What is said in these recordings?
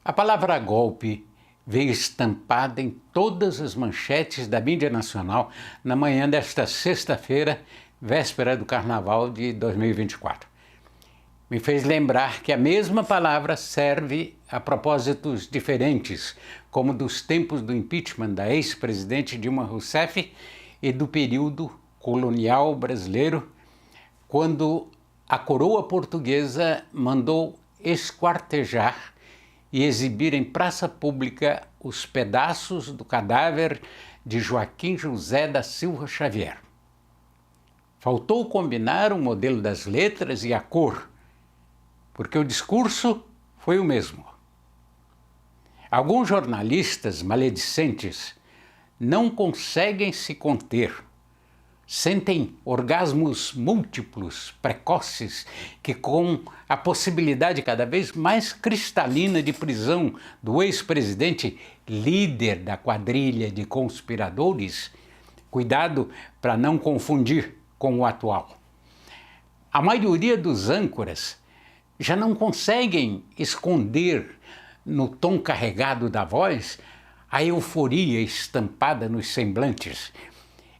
A palavra golpe veio estampada em todas as manchetes da mídia nacional na manhã desta sexta-feira, véspera do Carnaval de 2024. Me fez lembrar que a mesma palavra serve a propósitos diferentes, como dos tempos do impeachment da ex-presidente Dilma Rousseff e do período colonial brasileiro, quando a coroa portuguesa mandou esquartejar e exibir em praça pública os pedaços do cadáver de Joaquim José da Silva Xavier. Faltou combinar o modelo das letras e a cor, porque o discurso foi o mesmo. Alguns jornalistas maledicentes não conseguem se conter, sentem orgasmos múltiplos, precoces, que com a possibilidade cada vez mais cristalina de prisão do ex-presidente, líder da quadrilha de conspiradores, cuidado para não confundir com o atual. A maioria dos âncoras já não conseguem esconder no tom carregado da voz a euforia estampada nos semblantes.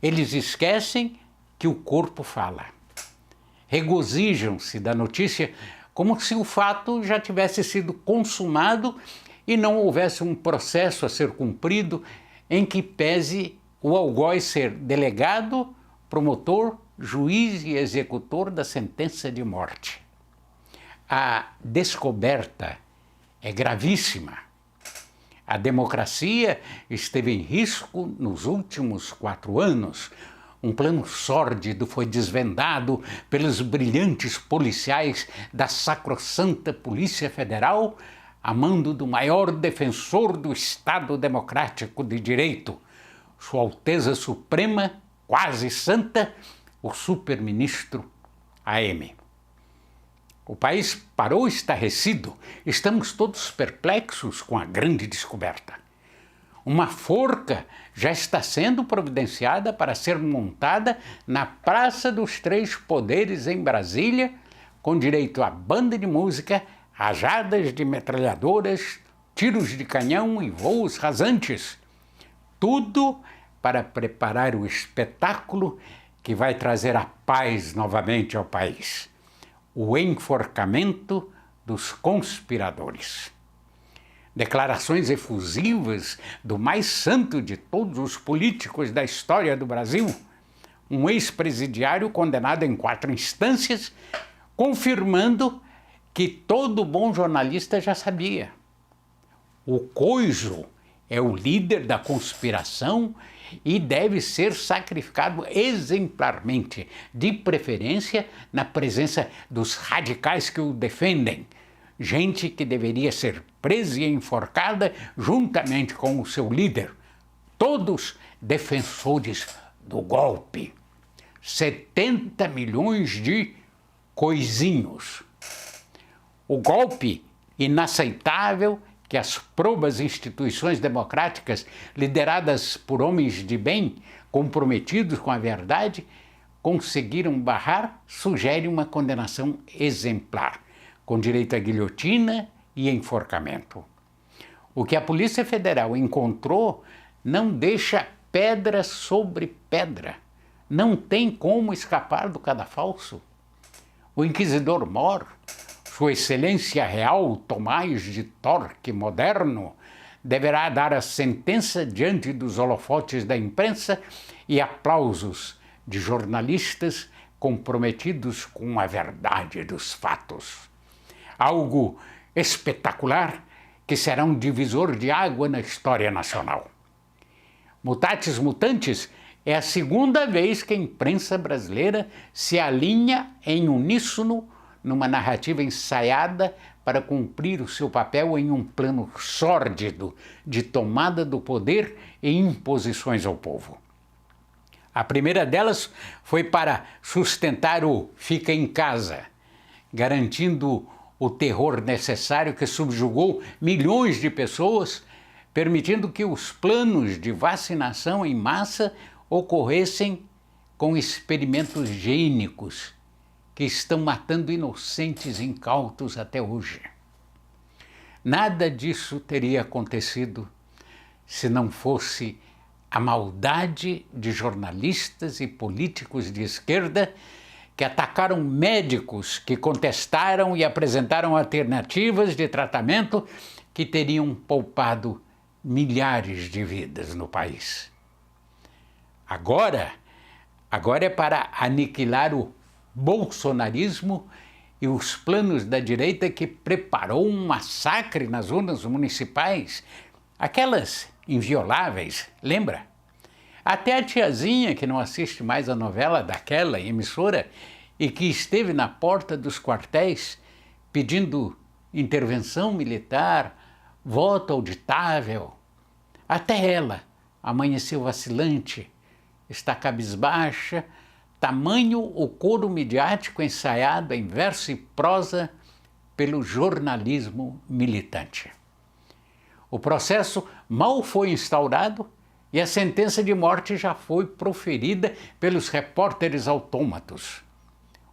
Eles esquecem que o corpo fala. Regozijam-se da notícia como se o fato já tivesse sido consumado e não houvesse um processo a ser cumprido em que pese o algoz ser delegado, promotor, juiz e executor da sentença de morte. A descoberta é gravíssima. A democracia esteve em risco nos últimos 4 anos. Um plano sórdido foi desvendado pelos brilhantes policiais da sacrossanta Polícia Federal, a mando do maior defensor do Estado Democrático de Direito, Sua Alteza Suprema, quase santa, o superministro AM. O país parou estarrecido, estamos todos perplexos com a grande descoberta. Uma forca já está sendo providenciada para ser montada na Praça dos Três Poderes em Brasília, com direito a banda de música, rajadas de metralhadoras, tiros de canhão e voos rasantes. Tudo para preparar o espetáculo que vai trazer a paz novamente ao país. O enforcamento dos conspiradores. Declarações efusivas do mais santo de todos os políticos da história do Brasil, um ex-presidiário condenado em 4 instâncias, confirmando que todo bom jornalista já sabia. O Coiso é o líder da conspiração e deve ser sacrificado exemplarmente, de preferência na presença dos radicais que o defendem, gente que deveria ser presa e enforcada juntamente com o seu líder, todos defensores do golpe. 70 milhões de coisinhos. O golpe inaceitável que as probas instituições democráticas, lideradas por homens de bem, comprometidos com a verdade, conseguiram barrar, sugere uma condenação exemplar, com direito à guilhotina e enforcamento. O que a Polícia Federal encontrou não deixa pedra sobre pedra. Não tem como escapar do cadafalso. O inquisidor Mor, Sua Excelência Real Tomás de Torque Moderno, deverá dar a sentença diante dos holofotes da imprensa e aplausos de jornalistas comprometidos com a verdade dos fatos. Algo espetacular que será um divisor de água na história nacional. Mutatis mutandis, é a segunda vez que a imprensa brasileira se alinha em uníssono numa narrativa ensaiada para cumprir o seu papel em um plano sórdido de tomada do poder e imposições ao povo. A primeira delas foi para sustentar o fica em casa, garantindo o terror necessário que subjugou milhões de pessoas, permitindo que os planos de vacinação em massa ocorressem com experimentos gênicos que estão matando inocentes incautos até hoje. nada disso teria acontecido se não fosse a maldade de jornalistas e políticos de esquerda que atacaram médicos que contestaram e apresentaram alternativas de tratamento que teriam poupado milhares de vidas no país. Agora é para aniquilar o bolsonarismo e os planos da direita que preparou um massacre nas urnas municipais, aquelas invioláveis, lembra? Até a tiazinha que não assiste mais a novela daquela emissora e que esteve na porta dos quartéis pedindo intervenção militar, voto auditável, até ela amanheceu vacilante, está cabisbaixa, tamanho o coro midiático ensaiado em verso e prosa pelo jornalismo militante. O processo mal foi instaurado e a sentença de morte já foi proferida pelos repórteres autômatos.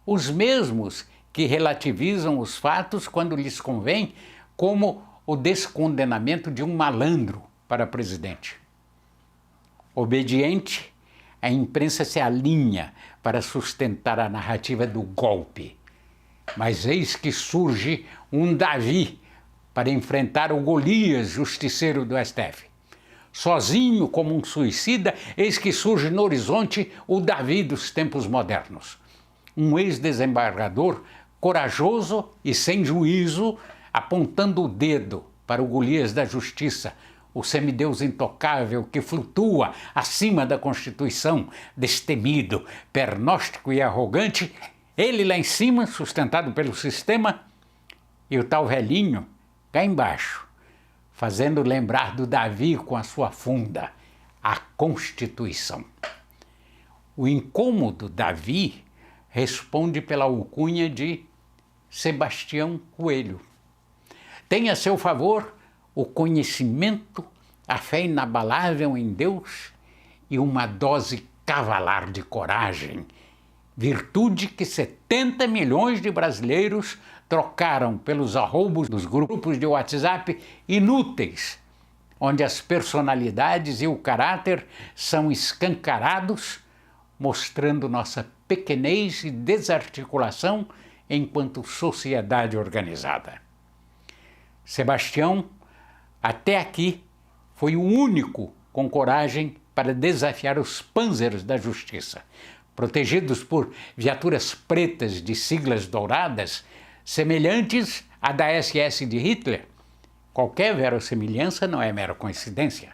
Os mesmos que relativizam os fatos quando lhes convém, como o descondenamento de um malandro para presidente. Obediente, a imprensa se alinha para sustentar a narrativa do golpe. Mas eis que surge um Davi para enfrentar o Golias, justiceiro do STF. Sozinho como um suicida, eis que surge no horizonte o Davi dos tempos modernos. Um ex-desembargador corajoso e sem juízo, apontando o dedo para o Golias da justiça, o semideus intocável que flutua acima da Constituição, destemido, pernóstico e arrogante, ele lá em cima, sustentado pelo sistema, e o tal velhinho cá embaixo, fazendo lembrar do Davi com a sua funda, a Constituição. O incômodo Davi responde pela alcunha de Sebastião Coelho. Tem a seu favor o conhecimento, a fé inabalável em Deus e uma dose cavalar de coragem, virtude que 70 milhões de brasileiros trocaram pelos arroubos dos grupos de WhatsApp inúteis, onde as personalidades e o caráter são escancarados, mostrando nossa pequenez e desarticulação enquanto sociedade organizada. Sebastião, até aqui, foi o único com coragem para desafiar os pânzeres da justiça, protegidos por viaturas pretas de siglas douradas, semelhantes à da SS de Hitler. Qualquer verossimilhança não é mera coincidência.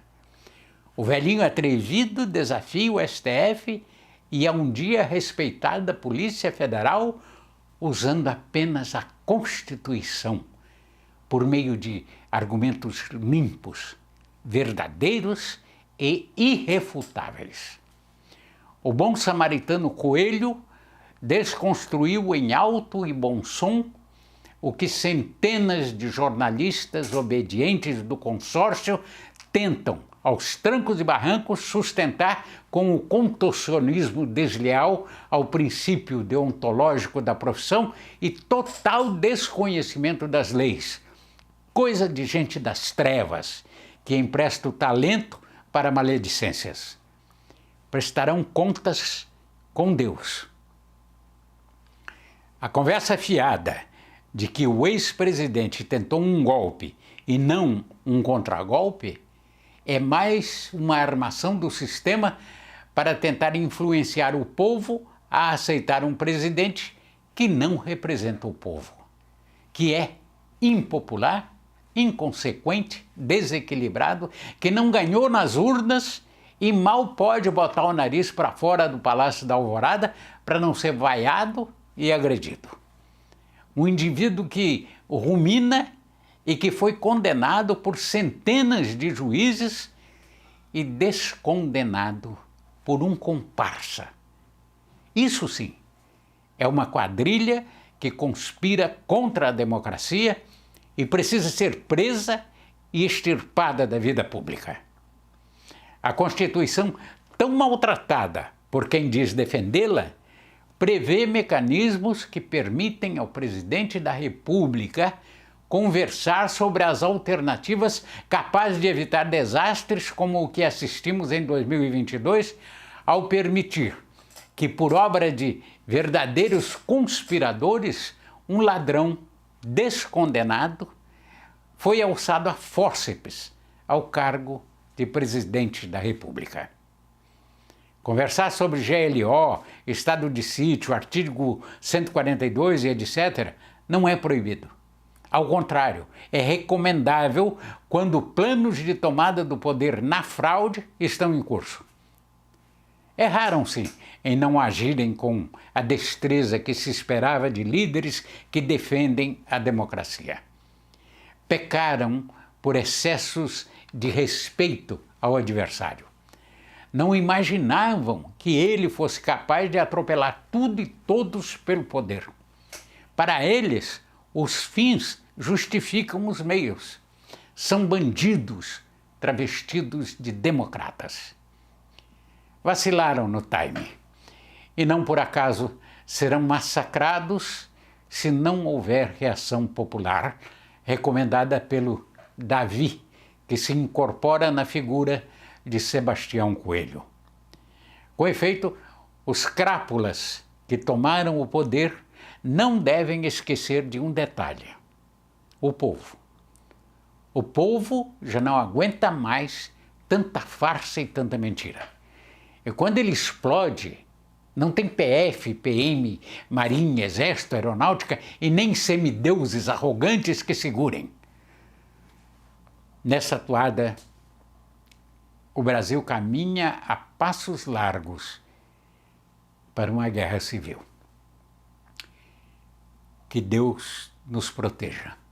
O velhinho atrevido desafia o STF e é um dia respeitado da Polícia Federal usando apenas a Constituição, por meio de argumentos limpos, verdadeiros e irrefutáveis. O bom samaritano Coelho desconstruiu em alto e bom som o que centenas de jornalistas obedientes do consórcio tentam, aos trancos e barrancos, sustentar com o contorcionismo desleal ao princípio deontológico da profissão e total desconhecimento das leis. Coisa de gente das trevas, que empresta o talento para maledicências. Prestarão contas com Deus. A conversa fiada de que o ex-presidente tentou um golpe e não um contragolpe é mais uma armação do sistema para tentar influenciar o povo a aceitar um presidente que não representa o povo, que é impopular, inconsequente, desequilibrado, que não ganhou nas urnas e mal pode botar o nariz para fora do Palácio da Alvorada para não ser vaiado e agredido. Um indivíduo que rumina e que foi condenado por centenas de juízes e descondenado por um comparsa. Isso sim, é uma quadrilha que conspira contra a democracia e precisa ser presa e extirpada da vida pública. A Constituição, tão maltratada por quem diz defendê-la, prevê mecanismos que permitem ao presidente da República conversar sobre as alternativas capazes de evitar desastres como o que assistimos em 2022, ao permitir que, por obra de verdadeiros conspiradores, um ladrão descondenado foi alçado a fórceps ao cargo de presidente da República. Conversar sobre GLO, estado de sítio, artigo 142 e etc. não é proibido. Ao contrário, é recomendável quando planos de tomada do poder na fraude estão em curso. Erraram-se em não agirem com a destreza que se esperava de líderes que defendem a democracia. Pecaram por excessos de respeito ao adversário. Não imaginavam que ele fosse capaz de atropelar tudo e todos pelo poder. Para eles, os fins justificam os meios. São bandidos travestidos de democratas. Vacilaram no time e não por acaso serão massacrados se não houver reação popular recomendada pelo Davi, que se incorpora na figura de Sebastião Coelho. Com efeito, os crápulas que tomaram o poder não devem esquecer de um detalhe: o povo. O povo já não aguenta mais tanta farsa e tanta mentira. E quando ele explode, não tem PF, PM, Marinha, Exército, Aeronáutica e nem semideuses arrogantes que segurem. Nessa toada, o Brasil caminha a passos largos para uma guerra civil. Que Deus nos proteja.